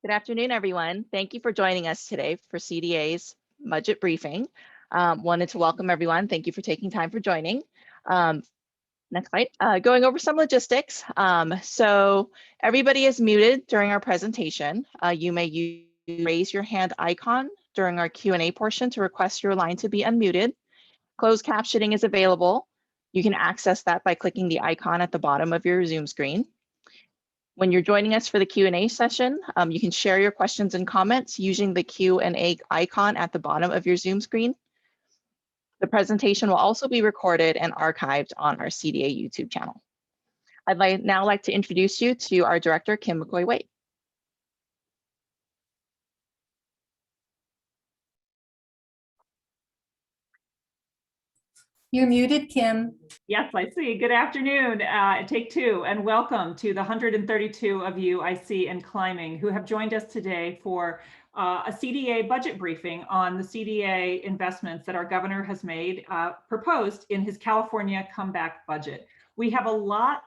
Good afternoon, everyone. Thank you for joining us today for CDA's budget briefing. Wanted to welcome everyone. Thank you for taking time for joining. Next slide. Going over some logistics. So everybody is muted during our presentation. You may use raise your hand icon during our Q&A portion to request your line to be unmuted. Closed captioning is available. You can access that by clicking the icon at the bottom of your Zoom screen. When you're joining us for the Q&A session, you can share your questions and comments using the Q&A icon at the bottom of your Zoom screen. The presentation will also be recorded and archived on our CDA YouTube channel. I'd now like to introduce you to our director, Kim McCoy-Waite. You're muted, Kim. Yes, I see. Good afternoon, take two, and welcome to the 132 of you I see and climbing who have joined us today for a CDA budget briefing on the CDA investments that our governor has made, proposed in his California comeback budget. We have a lot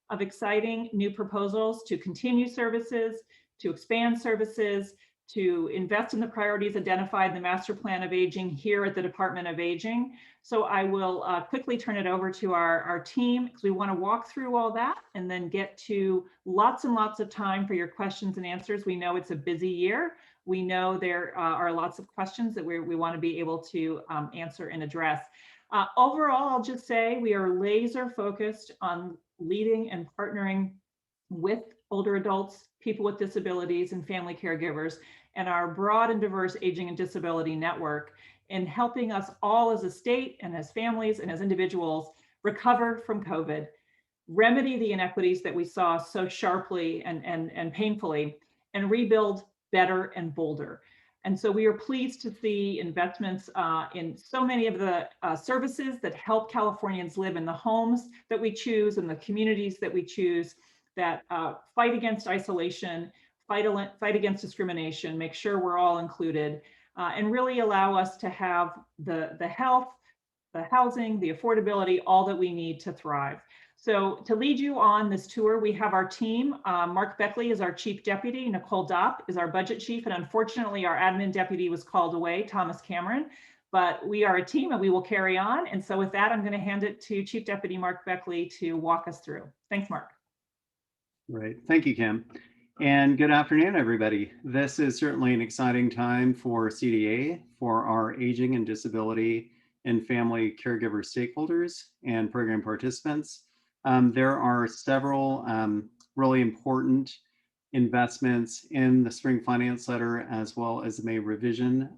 of exciting new proposals to continue services, to expand services, to invest in the priorities identified in the Master Plan of Aging here at the Department of Aging. So I will quickly turn it over to our team because we want to walk through all that and then get to lots and lots of time for your questions and answers. We know it's a busy year. We know there are lots of questions that we want to be able to answer and address. Overall, I'll just say we are laser focused on leading and partnering with older adults, people with disabilities, and family caregivers, and our broad and diverse aging and disability network in helping us all as a state and as families and as individuals recover from COVID, remedy the inequities that we saw so sharply and painfully, and rebuild better and bolder. And so we are pleased to see investments in so many of the services that help Californians live in the homes that we choose and the communities that we choose, that fight against isolation, fight against discrimination, make sure we're all included, and really allow us to have the health, the housing, the affordability, all that we need to thrive. So to lead you on this tour, we have our team. Mark Beckley is our Chief Deputy. Nicole Dopp is our Budget Chief. And unfortunately, our Admin Deputy was called away, Thomas Cameron. But we are a team and we will carry on. And so with that, I'm going to hand it to Chief Deputy Mark Beckley to walk us through. Thanks, Mark. Right. Thank you, Kim. And good afternoon, everybody. This is certainly an exciting time for CDA, for our aging and disability and family caregiver stakeholders and program participants. There are several really important investments in the spring finance letter as well as the May revision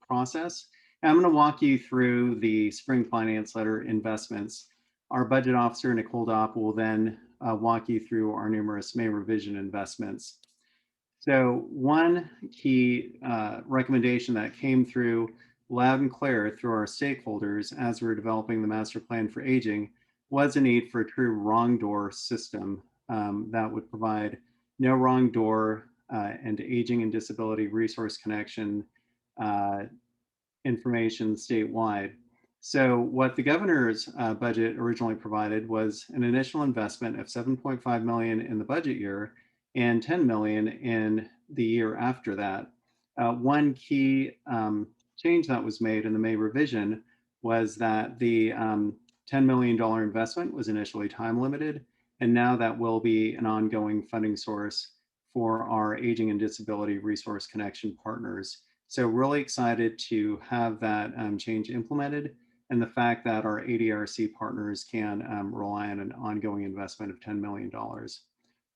process. And I'm going to walk you through the spring finance letter investments. Our budget officer, Nicole Dopp, will then walk you through our numerous May revision investments. So one key recommendation that came through loud and clear through our stakeholders as we were developing the master plan for aging was a need for a true wrong door system that would provide no wrong door and aging and disability resource connection information statewide. So what the governor's budget originally provided was an initial investment of $7.5 million in the budget year and $10 million in the year after that. One key change that was made in the May revision was that the $10 million investment was initially time limited, and now that will be an ongoing funding source for our aging and disability resource connection partners. So really excited to have that change implemented, and the fact that our ADRC partners can rely on an ongoing investment of $10 million.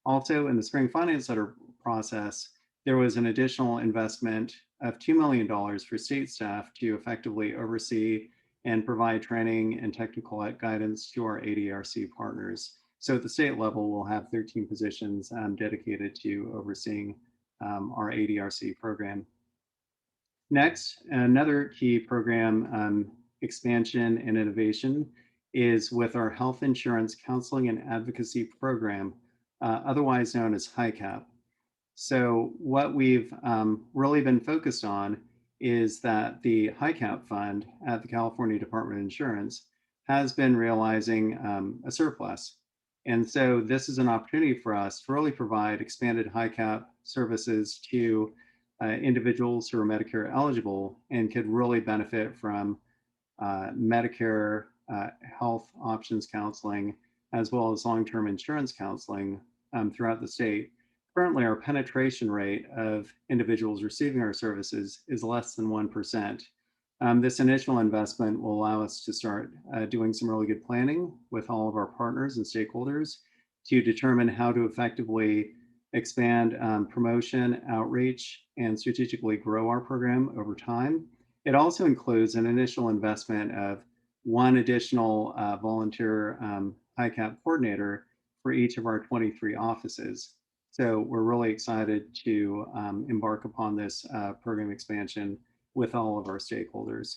Also, in the spring finance letter process, there was an additional investment of $2 million for state staff to effectively oversee and provide training and technical guidance to our ADRC partners. So at the state level, we'll have 13 positions dedicated to overseeing our ADRC program. Next, another key program expansion and innovation is with our health insurance counseling and advocacy program, otherwise known as HICAP. So what we've really been focused on is that the HICAP fund at the California Department of Insurance has been realizing a surplus. And so this is an opportunity for us to really provide expanded HICAP services to individuals who are Medicare eligible and could really benefit from Medicare health options counseling, as well as long-term insurance counseling throughout the state. Currently, our penetration rate of individuals receiving our services is less than 1%. This initial investment will allow us to start doing some really good planning with all of our partners and stakeholders to determine how to effectively expand promotion, outreach, and strategically grow our program over time. It also includes an initial investment of one additional volunteer HICAP coordinator for each of our 23 offices. So we're really excited to embark upon this program expansion with all of our stakeholders.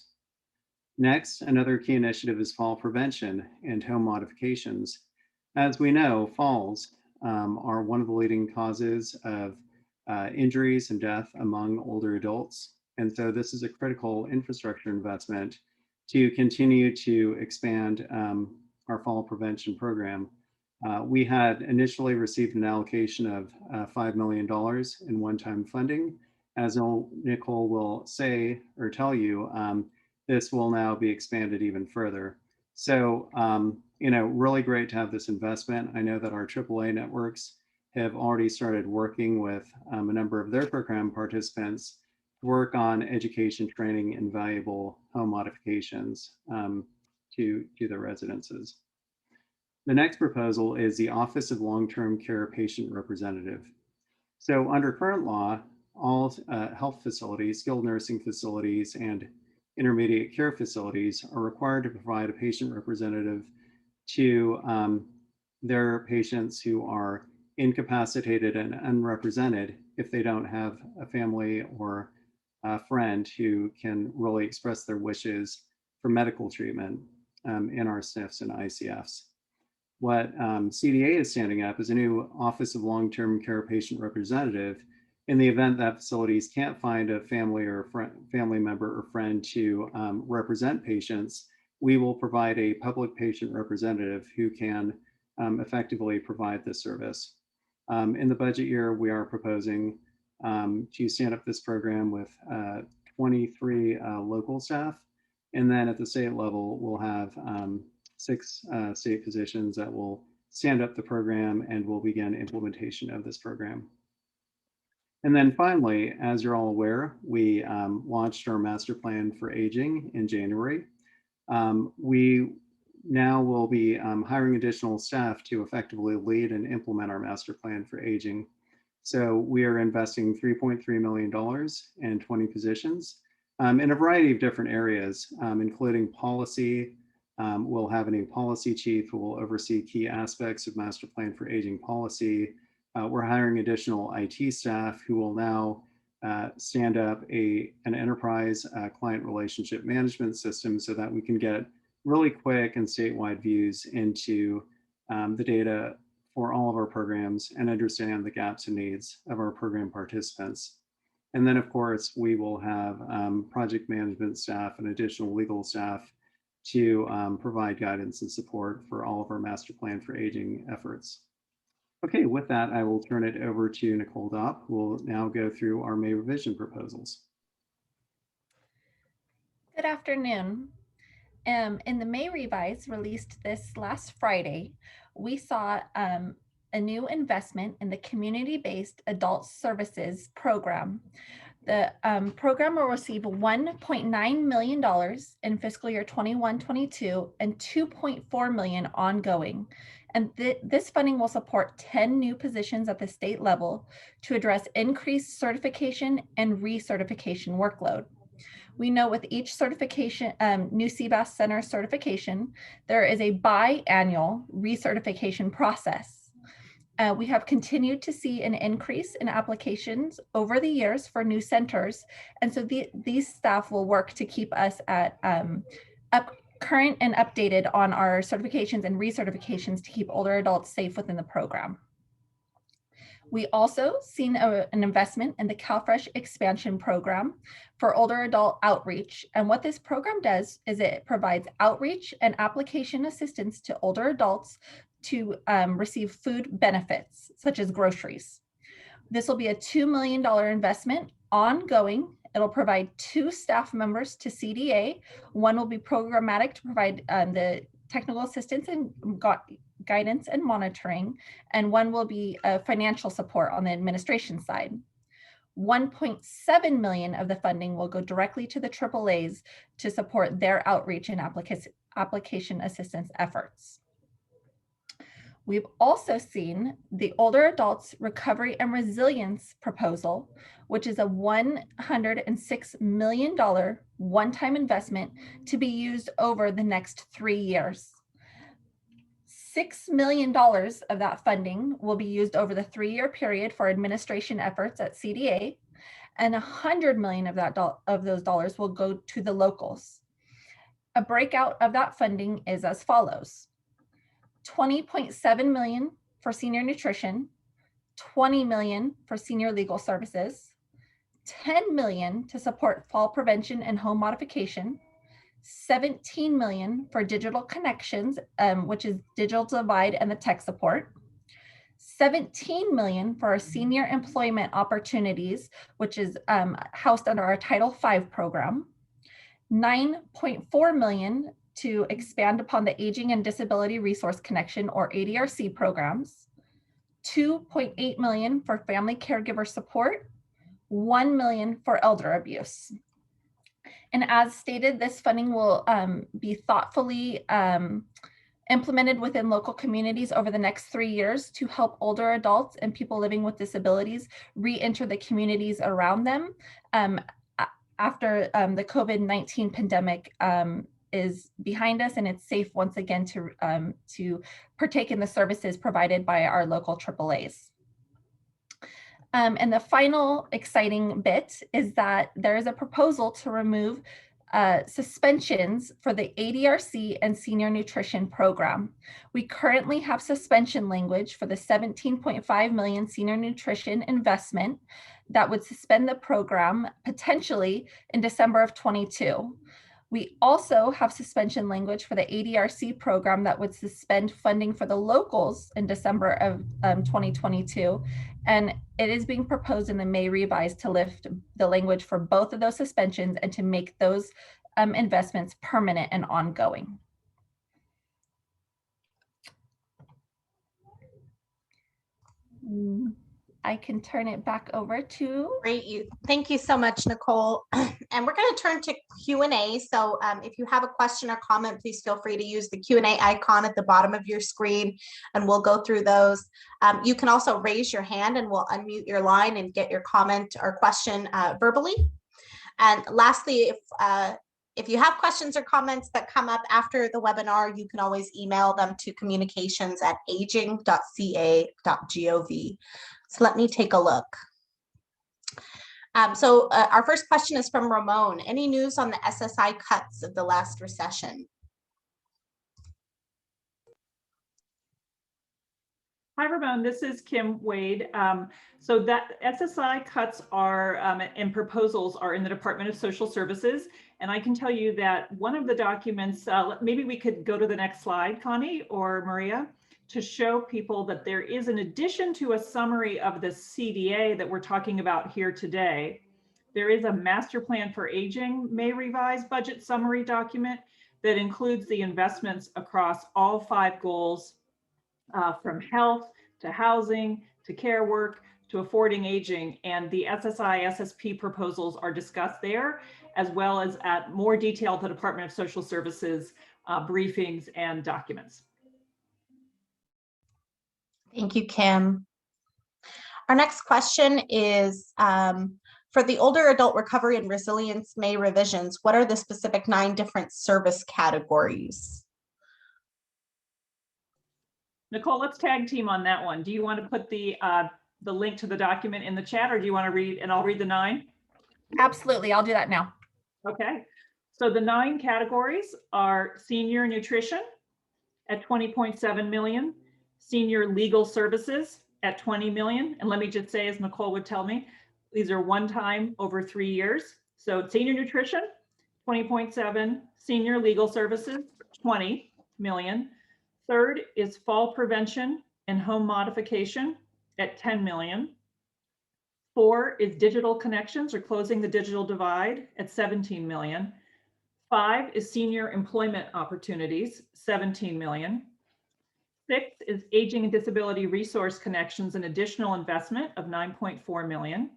Next, another key initiative is fall prevention and home modifications. As we know, falls are one of the leading causes of injuries and death among older adults. And so this is a critical infrastructure investment to continue to expand our fall prevention program. We had initially received an allocation of $5 million in one-time funding. As Nicole will say or tell you, this will now be expanded even further. So, really great to have this investment. I know that our AAA networks have already started working with a number of their program participants to work on education, training, and valuable home modifications to their residences. The next proposal is the Office of Long-Term Care Patient Representative. So under current law, all health facilities, skilled nursing facilities, and intermediate care facilities are required to provide a patient representative to their patients who are incapacitated and unrepresented if they don't have a family or a friend who can really express their wishes for medical treatment in our SNFs and ICFs. What CDA is standing up is a new Office of Long-Term Care Patient Representative in the event that facilities can't find a family or family member or friend to represent patients. We will provide a public patient representative who can effectively provide this service. In the budget year, we are proposing to stand up this program with 23 local staff. And then at the state level, we'll have 6 state physicians that will stand up the program and will begin implementation of this program. And then finally, as you're all aware, we launched our master plan for aging in January. We now will be hiring additional staff to effectively lead and implement our master plan for aging. So we are investing $3.3 million in 20 positions in a variety of different areas, including policy. We'll have a new policy chief who will oversee key aspects of master plan for aging policy. We're hiring additional IT staff who will now stand up an enterprise client relationship management system so that we can get really quick and statewide views into the data for all of our programs and understand the gaps and needs of our program participants. And then, of course, we will have project management staff and additional legal staff to provide guidance and support for all of our master plan for aging efforts. Okay, with that, I will turn it over to Nicole Dopp, who will now go through our May revision proposals. Good afternoon. In the May revise released this last Friday, we saw a new investment in the community-based adult services program. The program will receive $1.9 million in fiscal year 21-22 and $2.4 million ongoing. And this funding will support 10 new positions at the state level to address increased certification and recertification workload. We know with each certification, new CBAS Center certification, there is a biannual recertification process. We have continued to see an increase in applications over the years for new centers. And so these staff will work to keep us at current and updated on our certifications and recertifications to keep older adults safe within the program. We also seen an investment in the CalFresh expansion program for older adult outreach. And what this program does is it provides outreach and application assistance to older adults to receive food benefits, such as groceries. This will be a $2 million investment ongoing. It'll provide 2 staff members to CDA. One will be programmatic to provide the technical assistance and guidance and monitoring, and one will be financial support on the administration side. 1.7 million of the funding will go directly to the AAAs to support their outreach and application assistance efforts. We've also seen the Older Adults Recovery and Resilience proposal, which is a $106 million one-time investment to be used over the next 3 years. $6 million of that funding will be used over the 3-year period for administration efforts at CDA, and $100 million of those dollars will go to the locals. A breakout of that funding is as follows: $20.7 million for senior nutrition, $20 million for senior legal services, $10 million to support fall prevention and home modification, $17 million for digital connections, which is digital divide and the tech support, $17 million for our senior employment opportunities, which is housed under our Title V program, $9.4 million to expand upon the Aging and Disability Resource Connection, or ADRC programs, $2.8 million for family caregiver support, $1 million for elder abuse. And as stated, this funding will be thoughtfully implemented within local communities over the next 3 years to help older adults and people living with disabilities re-enter the communities around them after the COVID-19 pandemic is behind us, and it's safe once again to partake in the services provided by our local AAAs. And the final exciting bit is that there is a proposal to remove suspensions for the ADRC and senior nutrition program. We currently have suspension language for the $17.5 million senior nutrition investment that would suspend the program potentially in December of 22. We also have suspension language for the ADRC program that would suspend funding for the locals in December of 2022. And it is being proposed in the May revise to lift the language for both of those suspensions and to make those investments permanent and ongoing. I can turn it back over to. Great, thank you so much, Nicole. And we're going to turn to Q&A. So if you have a question or comment, please feel free to use the Q&A icon at the bottom of your screen, and we'll go through those. You can also raise your hand and we'll unmute your line and get your comment or question verbally. And lastly, if you have questions or comments that come up after the webinar, you can always email them to communications@aging.ca.gov. So let me take a look. Our first question is from Ramon. Any news on the SSI cuts of the last recession? Hi, Ramon. This is Kim Wade. So that SSI cuts are and proposals are in the Department of Social Services. And I can tell you that one of the documents, maybe we could go to the next slide, Connie or Maria, to show people that there is, in addition to a summary of the CDA that we're talking about here today, there is a master plan for aging May revised budget summary document that includes the investments across all 5 goals, from health to housing to care work to affording aging, and the SSI SSP proposals are discussed there, as well as at more detail the Department of Social Services briefings and documents. Thank you, Kim. Our next question is, for the Older Adult Recovery and Resilience May revisions, what are the specific 9 different service categories? Nicole, let's tag team on that one. Do you want to put the link to the document in the chat, or do you want to read, and I'll read the 9? Absolutely, I'll do that now. Okay, so the 9 categories are senior nutrition at 20.7 million, senior legal services at 20 million. And let me just say, as Nicole would tell me, these are one time over 3 years. So senior nutrition, 20.7, senior legal services, 20 million, Third is fall prevention and home modification at 10 million. 4 is digital connections or closing the digital divide at 17 million. 5 is senior employment opportunities, 17 million. 6 is aging and disability resource connections and additional investment of 9.4 million.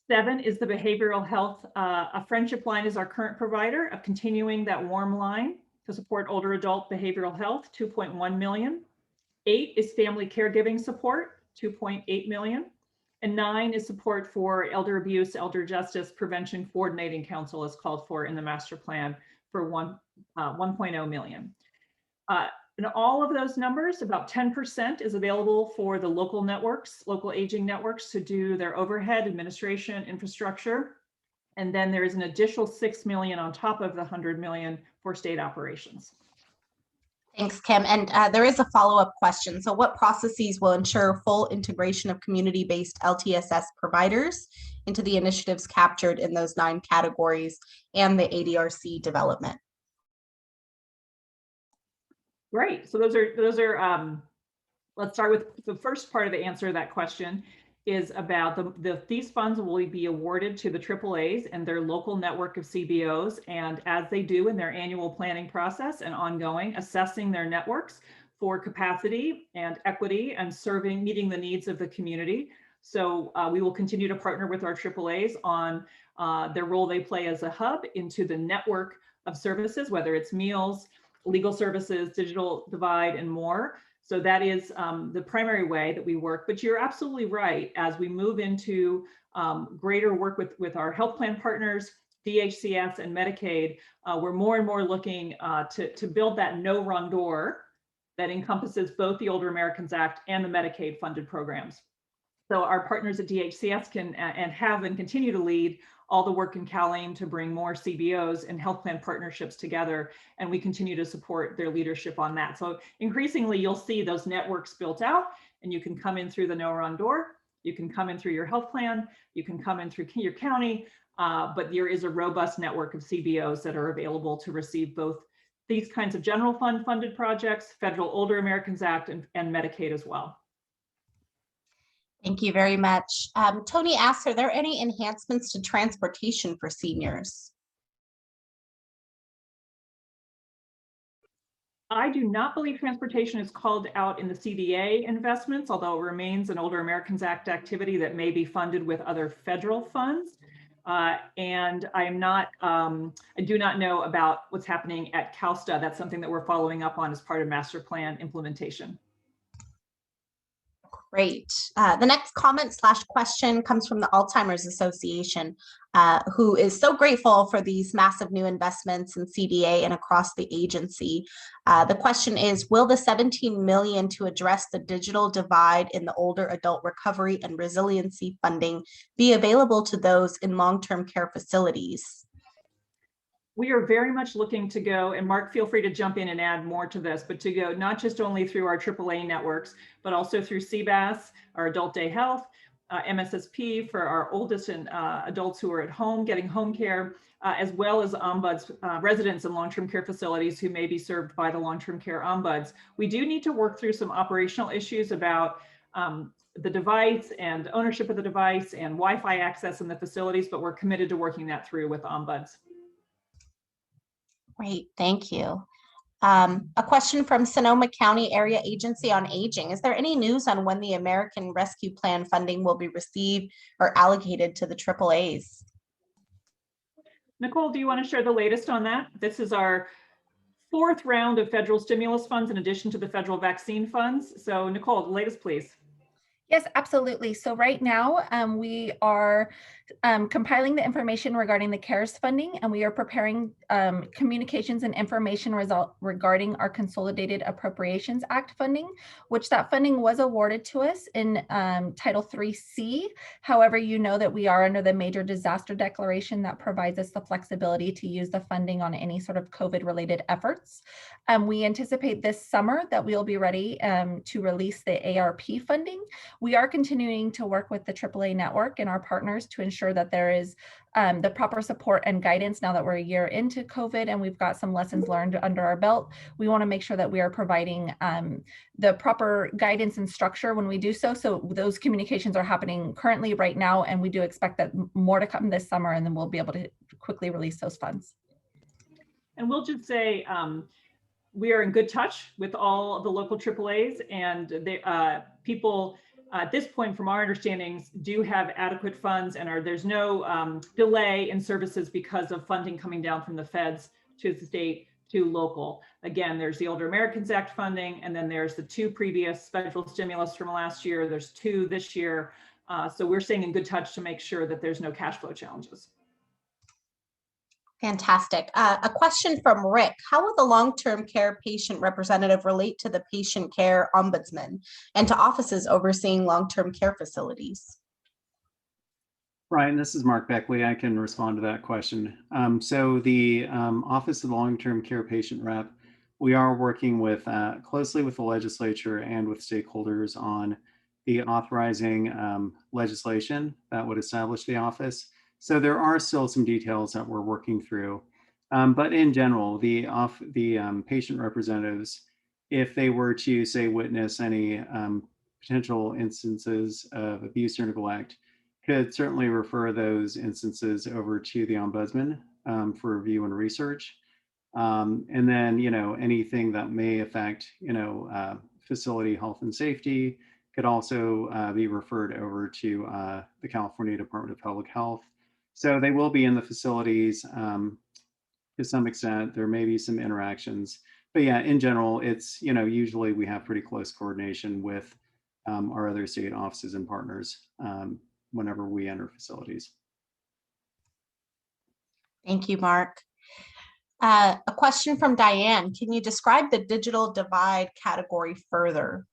7 is the behavioral health. A friendship line is our current provider of continuing that warm line to support older adult behavioral health, 2.1 million. 8 is family caregiving support, 2.8 million. And 9 is support for elder abuse, elder justice prevention coordinating council as called for in the master plan for 1.0 million. In all of those numbers, about 10% is available for the local networks, local aging networks to do their overhead, administration, infrastructure. And then there is an additional 6 million on top of the 100 million for state operations. Thanks, Kim. And there is a follow-up question. So what processes will ensure full integration of community-based LTSS providers into the initiatives captured in those 9 categories and the ADRC development? Great. So those are let's start with the first part of the answer to that question is about these funds will be awarded to the AAAs and their local network of CBOs. And as they do in their annual planning process and ongoing, assessing their networks for capacity and equity and meeting the needs of the community. So we will continue to partner with our AAAs on their role they play as a hub into the network of services, whether it's meals, legal services, digital divide, and more. So that is the primary way that we work. But you're absolutely right. As we move into greater work with our health plan partners, DHCS and Medicaid, we're more and more looking to build that no wrong door that encompasses both the Older Americans Act and the Medicaid funded programs. So our partners at DHCS can and have and continue to lead all the work in CalAIM to bring more CBOs and health plan partnerships together. And we continue to support their leadership on that. So increasingly, you'll see those networks built out and you can come in through the no wrong door. You can come in through your health plan. You can come in through your county. But there is a robust network of CBOs that are available to receive both these kinds of general fund funded projects, Federal Older Americans Act, and Medicaid as well. Thank you very much. Tony asks, are there any enhancements to transportation for seniors? I do not believe transportation is called out in the CDA investments, although it remains an Older Americans Act activity that may be funded with other federal funds. And I do not know about what's happening at CalSTA. That's something that we're following up on as part of master plan implementation. Great. The next comment/question comes from the Alzheimer's Association, who is so grateful for these massive new investments in CDA and across the agency. The question is, will the 17 million to address the digital divide in the older adult recovery and resiliency funding be available to those in long-term care facilities? We are very much looking to go, and Mark, feel free to jump in and add more to this, but to go not just only through our AAA networks, but also through CBAS, our adult day health, MSSP for our oldest and adults who are at home getting home care, as well as ombuds, residents in long-term care facilities who may be served by the long-term care ombuds. We do need to work through some operational issues about the device and ownership of the device and Wi-Fi access in the facilities, but we're committed to working that through with ombuds. Great, thank you. A question from Sonoma County Area Agency on Aging. Is there any news on when the American Rescue Plan funding will be received or allocated to the AAAs? Nicole, do you want to share the latest on that? This is our 4th round of federal stimulus funds in addition to the federal vaccine funds. So Nicole, the latest, please. Yes, absolutely. So right now we are compiling the information regarding the CARES funding, and we are preparing communications and information regarding our Consolidated Appropriations Act funding, which that funding was awarded to us in Title 3C. However, you know that we are under the Major Disaster Declaration that provides us the flexibility to use the funding on any sort of COVID-related efforts. We anticipate this summer that we'll be ready to release the ARP funding, We are continuing to work with the AAA network and our partners to ensure that there is the proper support and guidance now that we're a year into COVID and we've got some lessons learned under our belt. We want to make sure that we are providing the proper guidance and structure when we do so. So those communications are happening currently right now, and we do expect that more to come this summer, and then we'll be able to quickly release those funds. And we'll just say, we are in good touch with all of the local AAAs, and people at this point, from our understandings, do have adequate funds, and there's no delay in services because of funding coming down from the feds to the state to local. Again, there's the Older Americans Act funding, and then there's the 2 previous federal stimulus from last year. There's 2 this year. So we're staying in good touch to make sure that there's no cash flow challenges. Fantastic. A question from Rick. How will the long-term care patient representative relate to the patient care ombudsman and to offices overseeing long-term care facilities? Brian, this is Mark Beckley. I can respond to that question. So the Office of the Long-Term Care Patient Rep, we are working with closely with the legislature and with stakeholders on the authorizing legislation that would establish the office. So there are still some details that we're working through. But in general, the patient representatives, if they were to, say, witness any potential instances of abuse or neglect, could certainly refer those instances over to the ombudsman for review and research. And then, anything that may affect, facility health and safety could also be referred over to the California Department of Public Health. So they will be in the facilities to some extent. There may be some interactions, but yeah, in general, it's, usually we have pretty close coordination with our other state offices and partners whenever we enter facilities. Thank you, Mark. A question from Diane. Can you describe the digital divide category further?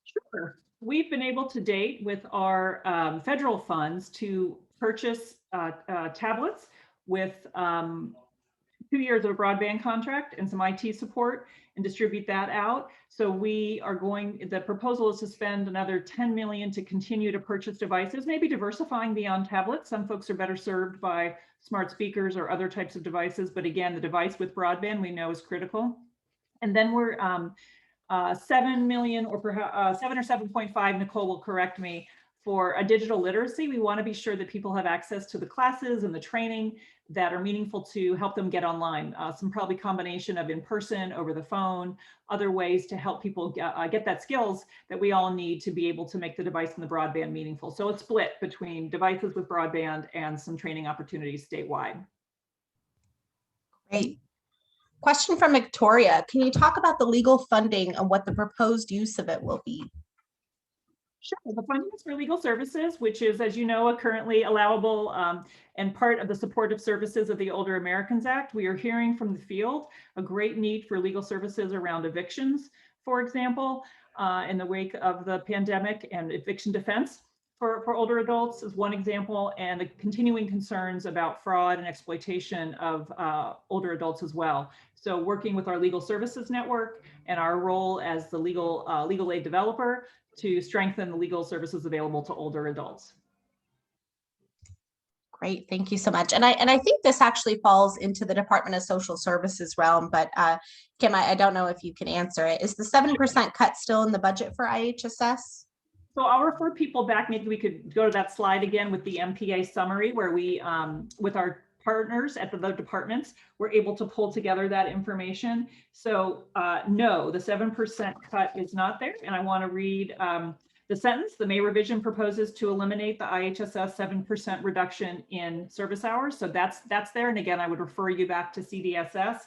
Sure. We've been able to date with our federal funds to purchase tablets with 2 years of a broadband contract and some IT support and distribute that out. So we are the proposal is to spend another 10 million to continue to purchase devices, maybe diversifying beyond tablets. Some folks are better served by smart speakers or other types of devices. But again, the device with broadband we know is critical. And then we're 7 million or perhaps 7 or 7.5, Nicole will correct me, for a digital literacy. We want to be sure that people have access to the classes and the training that are meaningful to help them get online. Some probably combination of in person, over the phone, other ways to help people get that skills that we all need to be able to make the device and the broadband meaningful. So it's split between devices with broadband and some training opportunities statewide. Great. Question from Victoria. Can you talk about the legal funding and what the proposed use of it will be? Sure. The funding is for legal services, which is, as you know, a currently allowable and part of the supportive services of the Older Americans Act. We are hearing from the field a great need for legal services around evictions, for example, in the wake of the pandemic, and eviction defense for older adults is one example, and the continuing concerns about fraud and exploitation of older adults as well. So working with our legal services network and our role as the legal aid developer to strengthen the legal services available to older adults. Great, thank you so much. And I think this actually falls into the Department of Social Services realm, but Kim, I don't know if you can answer it. Is the 7% cut still in the budget for IHSS? So I'll refer people back. Maybe we could go to that slide again with the MPA summary where we, with our partners at the departments, we're able to pull together that information. So no, the 7% cut is not there. And I want to read the sentence. The May revision proposes to eliminate the IHSS 7% reduction in service hours. So that's there. And again, I would refer you back to CDSS.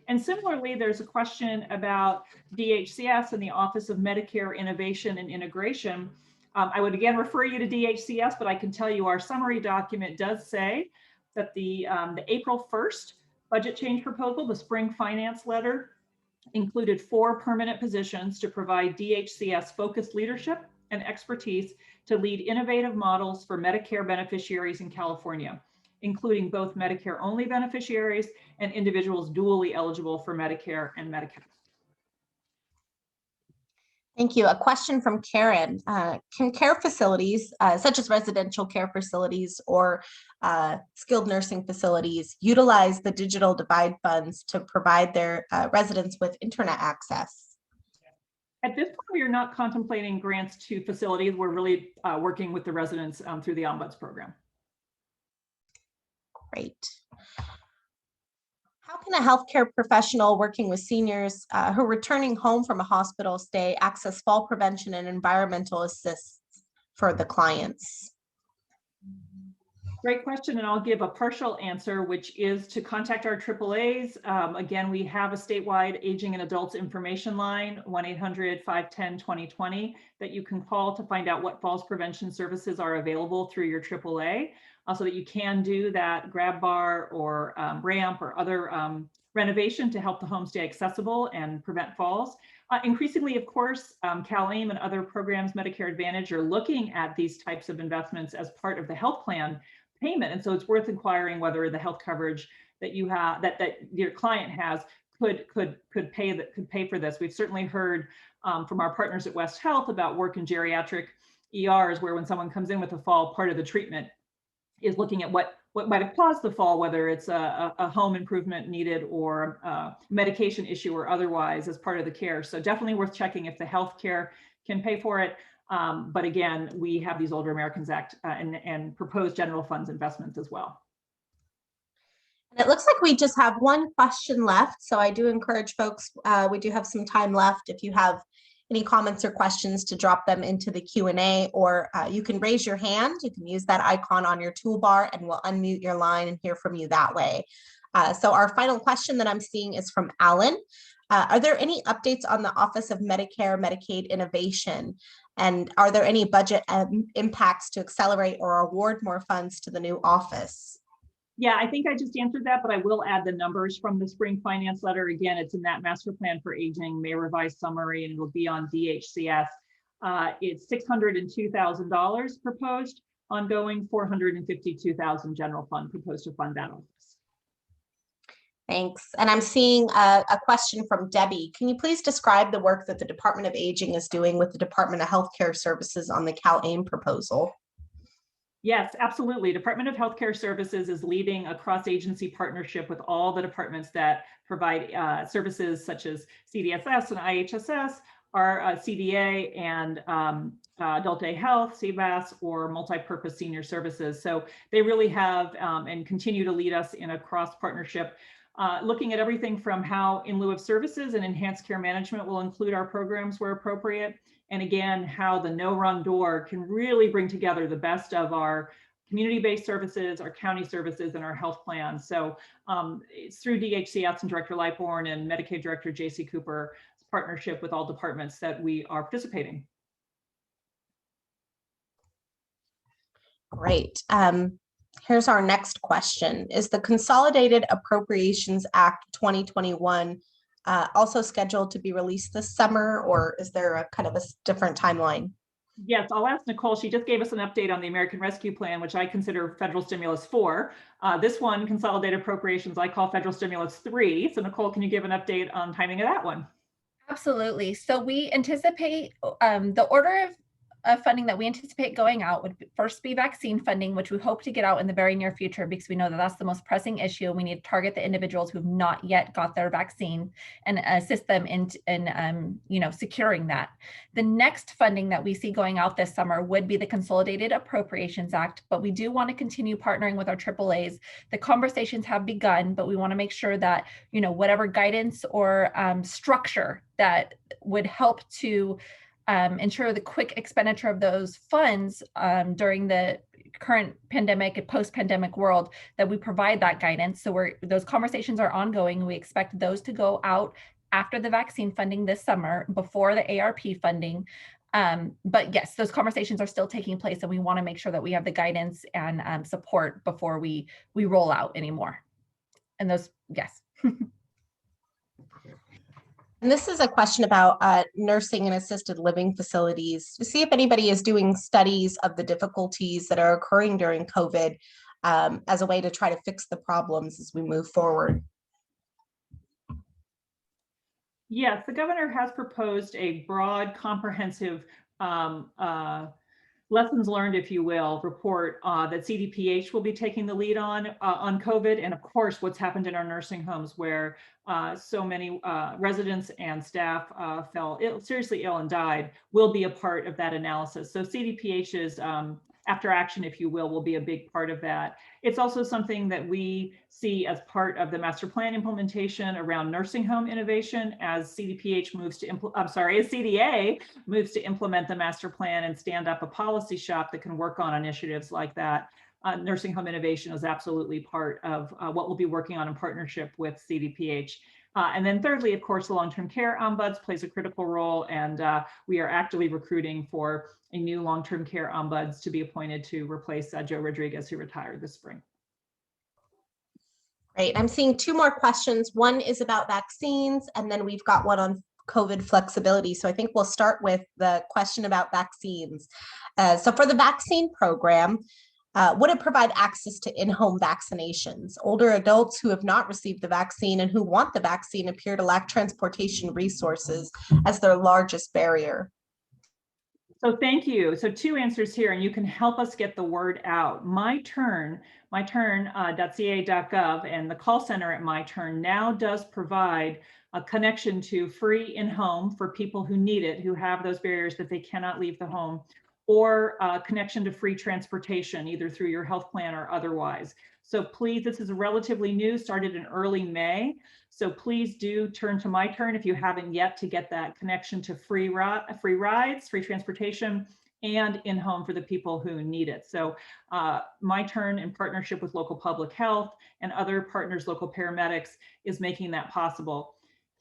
And similarly, there's a question about DHCS and the Office of Medicare Innovation and Integration. I would again refer you to DHCS, but I can tell you our summary document does say that the April 1st budget change proposal, the spring finance letter, included 4 permanent positions to provide DHCS focused leadership and expertise to lead innovative models for Medicare beneficiaries in California, including both Medicare only beneficiaries and individuals dually eligible for Medicare and Medicaid. Thank you. A question from Karen. Can care facilities, such as residential care facilities or skilled nursing facilities, utilize the digital divide funds to provide their residents with internet access? At this point, we are not contemplating grants to facilities. We're really working with the residents through the Ombuds program. Great. How can a healthcare professional working with seniors who are returning home from a hospital stay access fall prevention and environmental assists for the clients? Great question, and I'll give a partial answer, which is to contact our AAAs. Again, we have a statewide aging and adults information line, 1-800-510-2020, that you can call to find out what falls prevention services are available through your AAA, so that you can do that grab bar or ramp or other renovation to help the home stay accessible and prevent falls. Increasingly, of course, CalAIM and other programs, Medicare Advantage, are looking at these types of investments as part of the health plan payment, and so it's worth inquiring whether the health coverage that you have, that your client has, could pay for this. We've certainly heard from our partners at West Health about work in geriatric ERs, where when someone comes in with a fall, part of the treatment is looking at what might have caused the fall, whether it's a home improvement needed or a medication issue or otherwise as part of the care. So definitely worth checking if the healthcare can pay for it. But again, we have these Older Americans Act and proposed general funds investments as well. And it looks like we just have one question left. So I do encourage folks, we do have some time left. If you have any comments or questions, to drop them into the Q&A, or you can raise your hand. You can use that icon on your toolbar and we'll unmute your line and hear from you that way. So our final question that I'm seeing is from Alan. Are there any updates on the Office of Medicare Medicaid Innovation? And are there any budget impacts to accelerate or award more funds to the new office? Yeah, I think I just answered that, but I will add the numbers from the spring finance letter. Again, it's in that master plan for aging, May revised summary, and it'll be on DHCS. It's $602,000 proposed, ongoing $452,000 general fund proposed to fund that office. Thanks. And I'm seeing a question from Debbie. Can you please describe the work that the Department of Aging is doing with the Department of Healthcare Services on the CalAIM proposal? Yes, absolutely. Department of Healthcare Services is leading a cross-agency partnership with all the departments that provide services such as CDSS and IHSS, our CDA, and Adult Day Health, CVAS, or multi-purpose senior services. So they really have and continue to lead us in a cross-partnership, looking at everything from how in lieu of services and enhanced care management will include our programs where appropriate. And again, how the no wrong door can really bring together the best of our community-based services, our county services, and our health plans. So it's through DHCS and Director Lightbourne and Medicaid Director J.C. Cooper's partnership with all departments that we are participating. Great. Here's our next question. Is the Consolidated Appropriations Act 2021 also scheduled to be released this summer, or is there a kind of a different timeline? Yes, I'll ask Nicole. She just gave us an update on the American Rescue Plan, which I consider federal stimulus 4. This one, Consolidated Appropriations, I call federal stimulus 3. So Nicole, can you give an update on timing of that one? Absolutely. So we anticipate the order of funding that we anticipate going out would first be vaccine funding, which we hope to get out in the very near future, because we know that that's the most pressing issue. We need to target the individuals who've not yet got their vaccine and assist them in securing that. The next funding that we see going out this summer would be the Consolidated Appropriations Act, but we do want to continue partnering with our AAAs. The conversations have begun, but we want to make sure that, whatever guidance or structure that would help to ensure the quick expenditure of those funds during the current pandemic and post-pandemic world, that we provide that guidance. So those conversations are ongoing. We expect those to go out after the vaccine funding this summer, before the ARP funding. But yes, those conversations are still taking place, and we want to make sure that we have the guidance and support before we roll out anymore. And those, yes. And this is a question about nursing and assisted living facilities, to see if anybody is doing studies of the difficulties that are occurring during COVID as a way to try to fix the problems as we move forward. Yes, the governor has proposed a broad, comprehensive lessons learned, if you will, report that CDPH will be taking the lead on COVID, and of course, what's happened in our nursing homes where so many residents and staff fell seriously ill and died, will be a part of that analysis. So CDPH's after action, if you will be a big part of that. It's also something that we see as part of the master plan implementation around nursing home innovation as CDPH moves to as CDA moves to implement the master plan and stand up a policy shop that can work on initiatives like that. Nursing home innovation is absolutely part of what we'll be working on in partnership with CDPH. And then thirdly, of course, the long-term care ombuds plays a critical role, and we are actively recruiting for a new long-term care ombuds to be appointed to replace Joe Rodriguez, who retired this spring. Great. I'm seeing two more questions. One is about vaccines, and then we've got one on COVID flexibility. So I think we'll start with the question about vaccines. So for the vaccine program, would it provide access to in-home vaccinations? Older adults who have not received the vaccine and who want the vaccine appear to lack transportation resources as their largest barrier. So thank you. So two answers here, and you can help us get the word out. myturn.ca.gov, and the call center at MyTurn now does provide a connection to free in-home for people who need it, who have those barriers that they cannot leave the home, or a connection to free transportation, either through your health plan or otherwise. So please, this is relatively new, started in early May. So please do turn to MyTurn if you haven't yet to get that connection to free rides, free transportation, and in-home for the people who need it. So MyTurn, in partnership with local public health and other partners, local paramedics, is making that possible.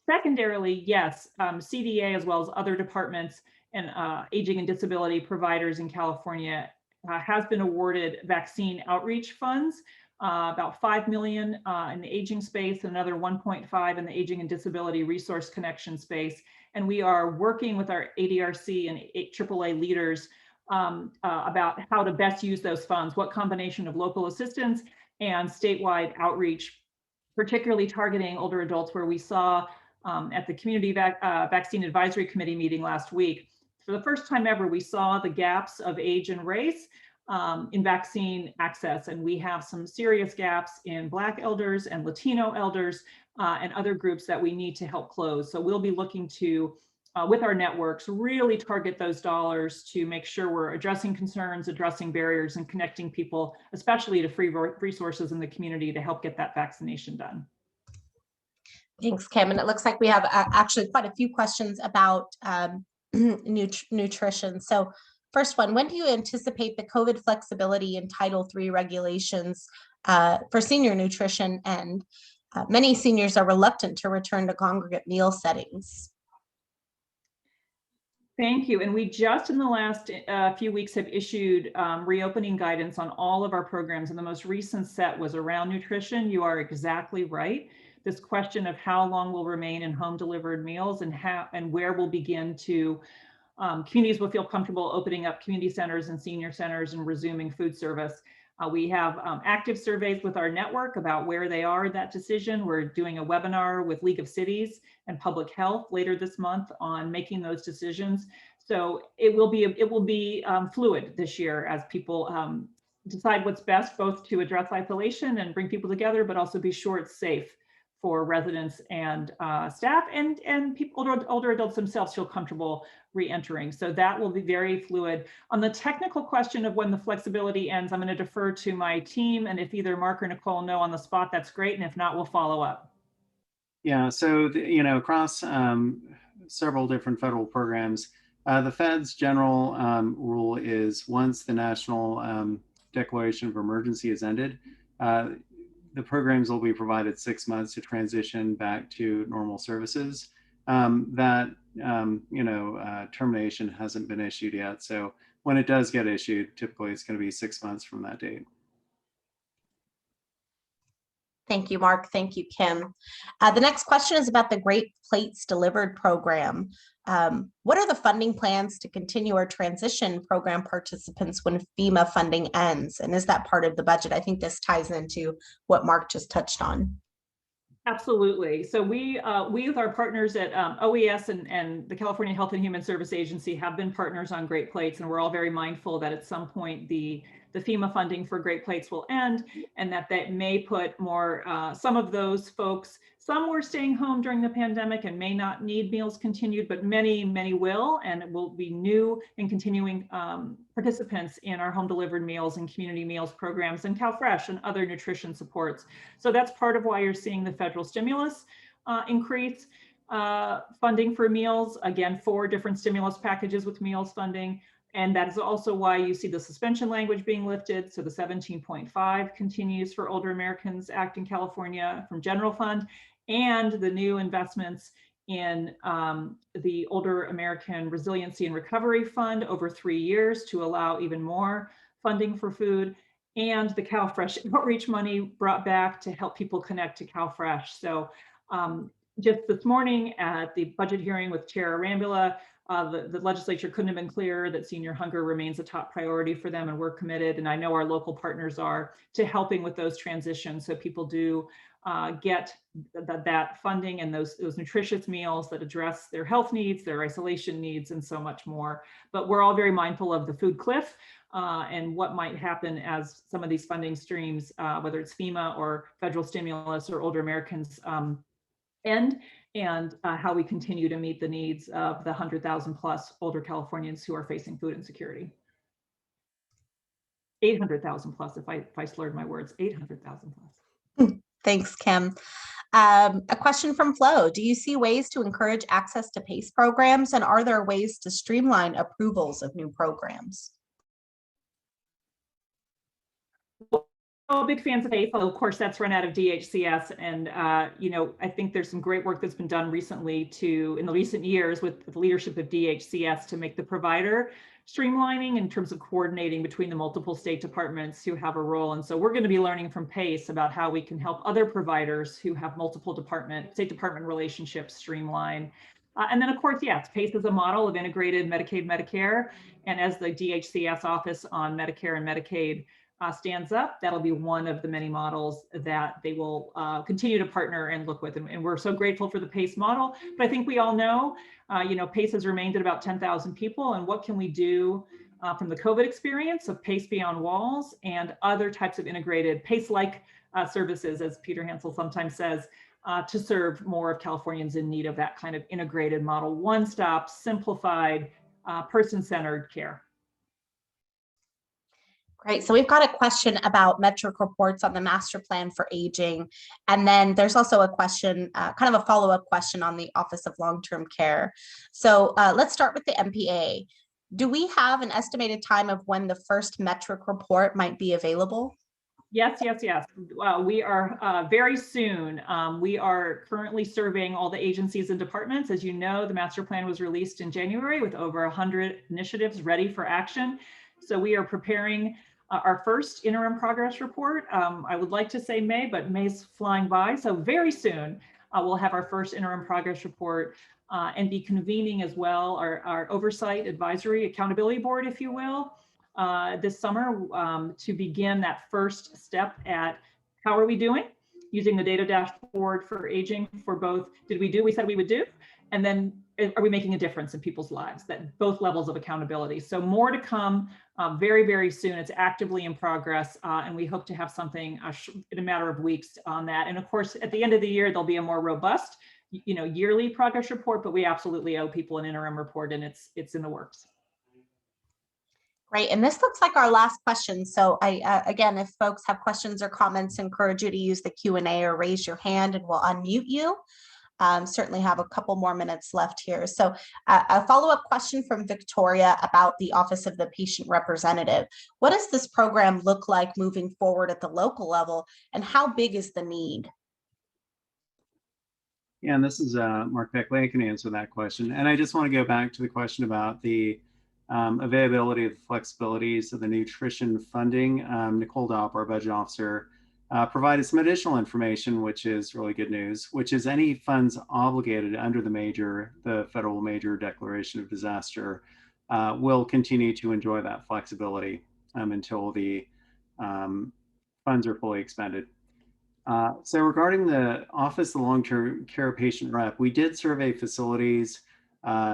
Secondarily, yes, CDA, as well as other departments and aging and disability providers in California, has been awarded vaccine outreach funds, about 5 million in the aging space, and another 1.5 in the aging and disability resource connection space. And we are working with our ADRC and AAA leaders about how to best use those funds, what combination of local assistance and statewide outreach, particularly targeting older adults, where we saw at the Community Vaccine Advisory Committee meeting last week, for the first time ever, we saw the gaps of age and race in vaccine access. And we have some serious gaps in Black elders and Latino elders and other groups that we need to help close. So we'll be looking to, with our networks, really target those dollars to make sure we're addressing concerns, addressing barriers, and connecting people, especially to free resources in the community, to help get that vaccination done. Thanks, Kim. And it looks like we have actually quite a few questions about nutrition. So first one, when do you anticipate the COVID flexibility in Title III regulations for senior nutrition end? Many seniors are reluctant to return to congregate meal settings. Thank you. And we just in the last few weeks have issued reopening guidance on all of our programs. And the most recent set was around nutrition. You are exactly right. This question of how long will remain in home delivered meals and how and where we'll begin to communities will feel comfortable opening up community centers and senior centers and resuming food service. We have active surveys with our network about where they are in that decision. We're doing a webinar with League of Cities and Public Health later this month on making those decisions. So it will be fluid this year as people decide what's best, both to address isolation and bring people together, but also be sure it's safe for residents and staff, and people, older adults themselves, feel comfortable re-entering. So that will be very fluid. On the technical question of when the flexibility ends, I'm going to defer to my team, and if either Mark or Nicole know on the spot, that's great, and if not, we'll follow up. Yeah, so across several different federal programs, the Fed's general rule is once the national declaration of emergency is ended, the programs will be provided 6 months to transition back to normal services. Termination hasn't been issued yet. So when it does get issued, typically it's going to be 6 months from that date. Thank you, Mark. Thank you, Kim. The next question is about the Great Plates Delivered program. What are the funding plans to continue our transition program participants when FEMA funding ends? And is that part of the budget? I think this ties into what Mark just touched on. Absolutely. So we with our partners at OES and the California Health and Human Service Agency have been partners on Great Plates, and we're all very mindful that at some point the FEMA funding for Great Plates will end, and that may put more, some of those folks, some were staying home during the pandemic and may not need meals continued, but many will, and it will be new and continuing participants in our home delivered meals and community meals programs and CalFresh and other nutrition supports. So that's part of why you're seeing the federal stimulus increase funding for meals, again, 4 different stimulus packages with meals funding. And that is also why you see the suspension language being lifted. So the 17.5 continues for Older Americans Act in California from general fund, and the new investments in the Older American Resiliency and Recovery Fund over 3 years to allow even more funding for food, and the CalFresh outreach money brought back to help people connect to CalFresh. So just this morning at the budget hearing with Chair Arambula, the legislature couldn't have been clearer that senior hunger remains a top priority for them, and we're committed, and I know our local partners are, to helping with those transitions so people do get that funding and those nutritious meals that address their health needs, their isolation needs, and so much more. But we're all very mindful of the food cliff and what might happen as some of these funding streams, whether it's FEMA or federal stimulus or Older Americans end, and how we continue to meet the needs of the 100,000 plus older Californians who are facing food insecurity. 800,000 plus, if I slurred my words, 800,000 plus. Thanks, Kim. A question from Flo. Do you see ways to encourage access to PACE programs, and are there ways to streamline approvals of new programs? Oh, big fans of PACE. Of course, that's run out of DHCS, and you know, I think there's some great work that's been done recently in the recent years with the leadership of DHCS to make the provider streamlining in terms of coordinating between the multiple state departments who have a role. And so we're going to be learning from PACE about how we can help other providers who have multiple state department relationships streamline. And then, of course, yes, PACE is a model of integrated Medicaid, Medicare, and as the DHCS Office on Medicare and Medicaid stands up, that'll be one of the many models that they will continue to partner and look with. And we're so grateful for the PACE model. But I think we all know, you know, PACE has remained at about 10,000 people. And what can we do from the COVID experience of PACE Beyond Walls and other types of integrated PACE-like services, as Peter Hansel sometimes says, to serve more of Californians in need of that kind of integrated model, one-stop, simplified, person-centered care. Great. So we've got a question about metric reports on the master plan for aging. And then there's also a question, kind of a follow-up question on the Office of Long-Term Care. So let's start with the MPA. Do we have an estimated time of when the first metric report might be available? Yes. We are very soon. We are currently surveying all the agencies and departments. As you know, the master plan was released in January with over 100 initiatives ready for action. So we are preparing our first interim progress report. I would like to say May, but May's flying by. So very soon we'll have our first interim progress report and be convening as well our oversight advisory accountability board, if you will, this summer to begin that first step at how are we doing using the data dashboard for aging for both, did we do we said we would do, and then are we making a difference in people's lives, that both levels of accountability. So more to come very, very soon. It's actively in progress, and we hope to have something in a matter of weeks on that. And of course, at the end of the year, there'll be a more robust, you know, yearly progress report, but we absolutely owe people an interim report, and it's in the works. Great. And this looks like our last question. So again, if folks have questions or comments, encourage you to use the Q&A or raise your hand and we'll unmute you. Certainly have a couple more minutes left here. So a follow-up question from Victoria about the Office of the Patient Representative. What does this program look like moving forward at the local level, and how big is the need? Yeah, and this is Mark Beckley. I can answer that question. And I just want to go back to the question about the availability of the flexibilities of the nutrition funding. Nicole Dopp, our budget officer, provided some additional information, which is really good news, which is any funds obligated under the federal major declaration of disaster will continue to enjoy that flexibility until the funds are fully expended. So regarding the Office of Long-Term Care Patient Rep, we did survey facilities,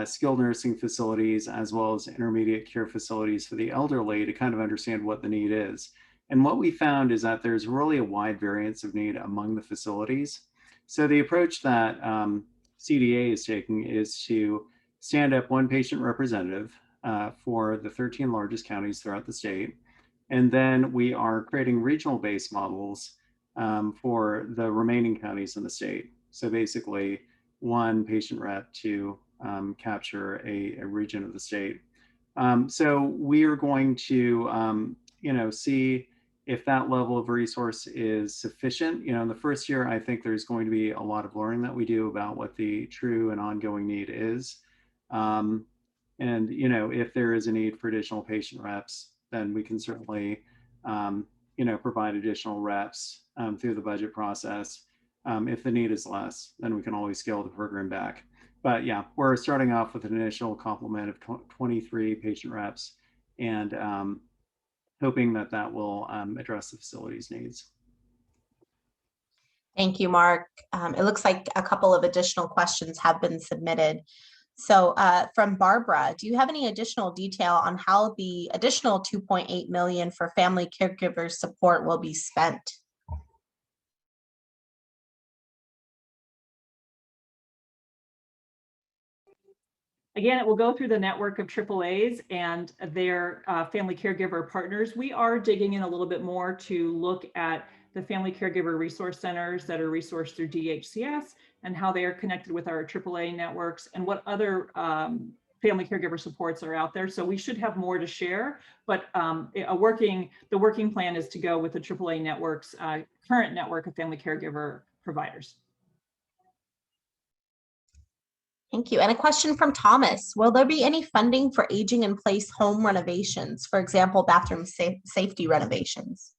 skilled nursing facilities, as well as intermediate care facilities for the elderly to kind of understand what the need is. And what we found is that there's really a wide variance of need among the facilities. So the approach that CDA is taking is to stand up one patient representative for the 13 largest counties throughout the state. And then we are creating regional-based models for the remaining counties in the state. So basically, one patient rep to capture a region of the state. So we are going to, see if that level of resource is sufficient. In the first year, I think there's going to be a lot of learning that we do about what the true and ongoing need is. And, if there is a need for additional patient reps, then we can certainly, provide additional reps through the budget process. If the need is less, then we can always scale the program back. But yeah, we're starting off with an initial complement of 23 patient reps and hoping that that will address the facility's needs. Thank you, Mark. It looks like a couple of additional questions have been submitted. So from Barbara, do you have any additional detail on how the additional 2.8 million for family caregiver support will be spent? Again, it will go through the network of AAAs and their family caregiver partners. We are digging in a little bit more to look at the family caregiver resource centers that are resourced through DHCS and how they are connected with our AAA networks and what other family caregiver supports are out there. So we should have more to share, but the working plan is to go with the AAA network's current network of family caregiver providers. Thank you. And a question from Thomas. Will there be any funding for aging in place home renovations, for example, bathroom safety renovations?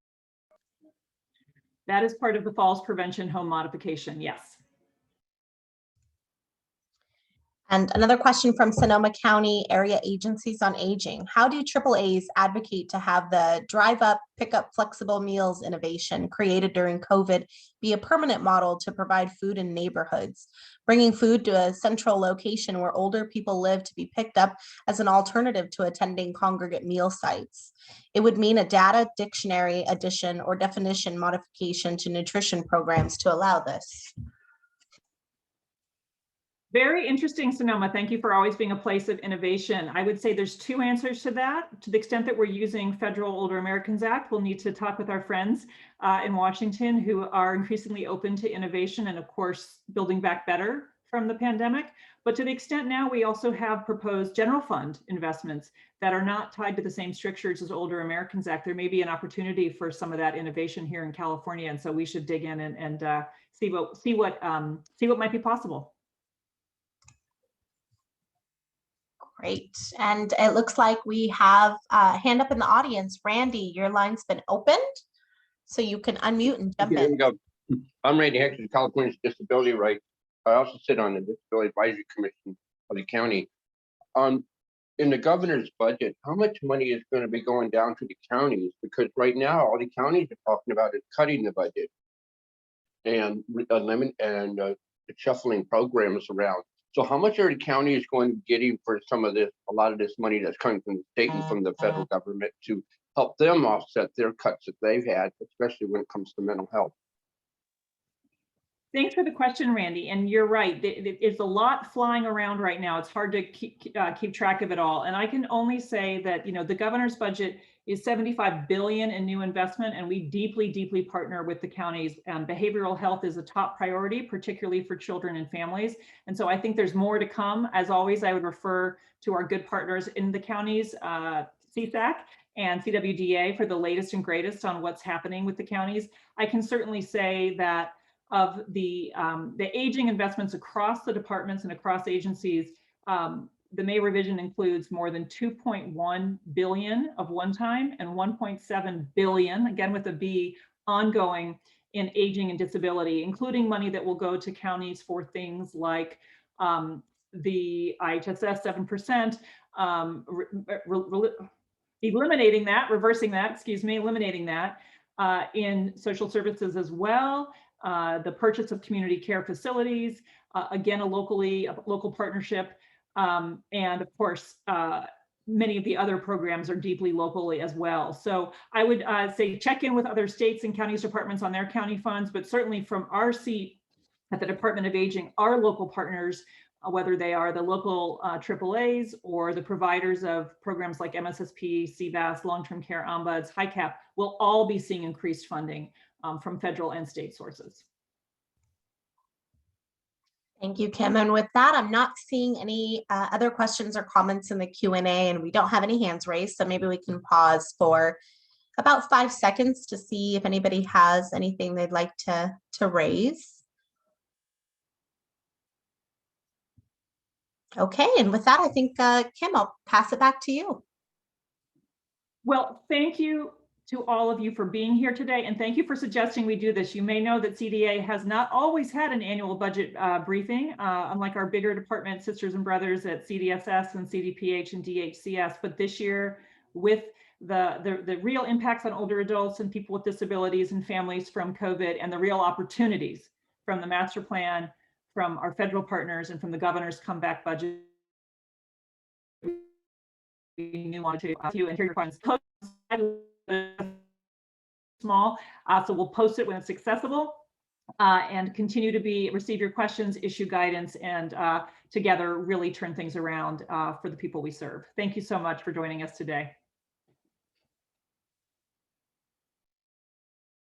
That is part of the falls prevention home modification, yes. And another question from Sonoma County Area Agencies on Aging. How do AAAs advocate to have the drive up, pick up flexible meals innovation created during COVID be a permanent model to provide food in neighborhoods, bringing food to a central location where older people live to be picked up as an alternative to attending congregate meal sites? It would mean a data dictionary addition or definition modification to nutrition programs to allow this. Very interesting, Sonoma. Thank you for always being a place of innovation. I would say there's two answers to that. To the extent that we're using Federal Older Americans Act, we'll need to talk with our friends in Washington who are increasingly open to innovation and, of course, building back better from the pandemic. But to the extent now we also have proposed general fund investments that are not tied to the same strictures as Older Americans Act, there may be an opportunity for some of that innovation here in California. And so we should dig in and see what might be possible. Great. And it looks like we have a hand up in the audience. Randy, your line's been opened, so you can unmute and jump in. Go. I'm Randy Hector, California's Disability Rights. I also sit on the Disability Advisory Commission of the county. In the governor's budget, how much money is going to be going down to the counties? Because right now, all the counties are talking about is cutting the budget and shuffling programs around. So how much are the counties going to be getting for some of this, a lot of this money that's coming from the state and from the federal government to help them offset their cuts that they've had, especially when it comes to mental health? Thanks for the question, Randy. And you're right. It's a lot flying around right now. It's hard to keep track of it all. And I can only say that, the governor's budget is $75 billion in new investment, and we deeply, deeply partner with the counties. Behavioral health is a top priority, particularly for children and families. And so I think there's more to come. As always, I would refer to our good partners in the counties, CSAC and CWDA, for the latest and greatest on what's happening with the counties. I can certainly say that of the aging investments across the departments and across agencies, the May revision includes more than 2.1 billion of one-time and 1.7 billion, again with a B, ongoing in aging and disability, including money that will go to counties for things like the IHSS 7%, eliminating that, in social services as well. The purchase of community care facilities, again, a local partnership. And of course, many of the other programs are deeply locally as well. So I would say check in with other states and counties departments on their county funds, but certainly from our seat at the Department of Aging, our local partners, whether they are the local AAAs or the providers of programs like MSSP, CVAS, long-term care ombuds, HICAP, will all be seeing increased funding from federal and state sources. Thank you, Kim. And with that, I'm not seeing any other questions or comments in the Q&A, and we don't have any hands raised. So maybe we can pause for about 5 seconds to see if anybody has anything they'd like to raise. Okay, and with that, I think, Kim, I'll pass it back to you. Well, thank you to all of you for being here today, and thank you for suggesting we do this. You may know that CDA has not always had an annual budget briefing, unlike our bigger department sisters and brothers at CDSS and CDPH and DHCS. But this year, with the real impacts on older adults and people with disabilities and families from COVID, and the real opportunities from the master plan, from our federal partners, and from the governor's comeback budget, we wanted to and hear your questions. Small, so we'll post it when it's accessible, and continue to receive your questions, issue guidance, and together really turn things around for the people we serve. Thank you so much for joining us today.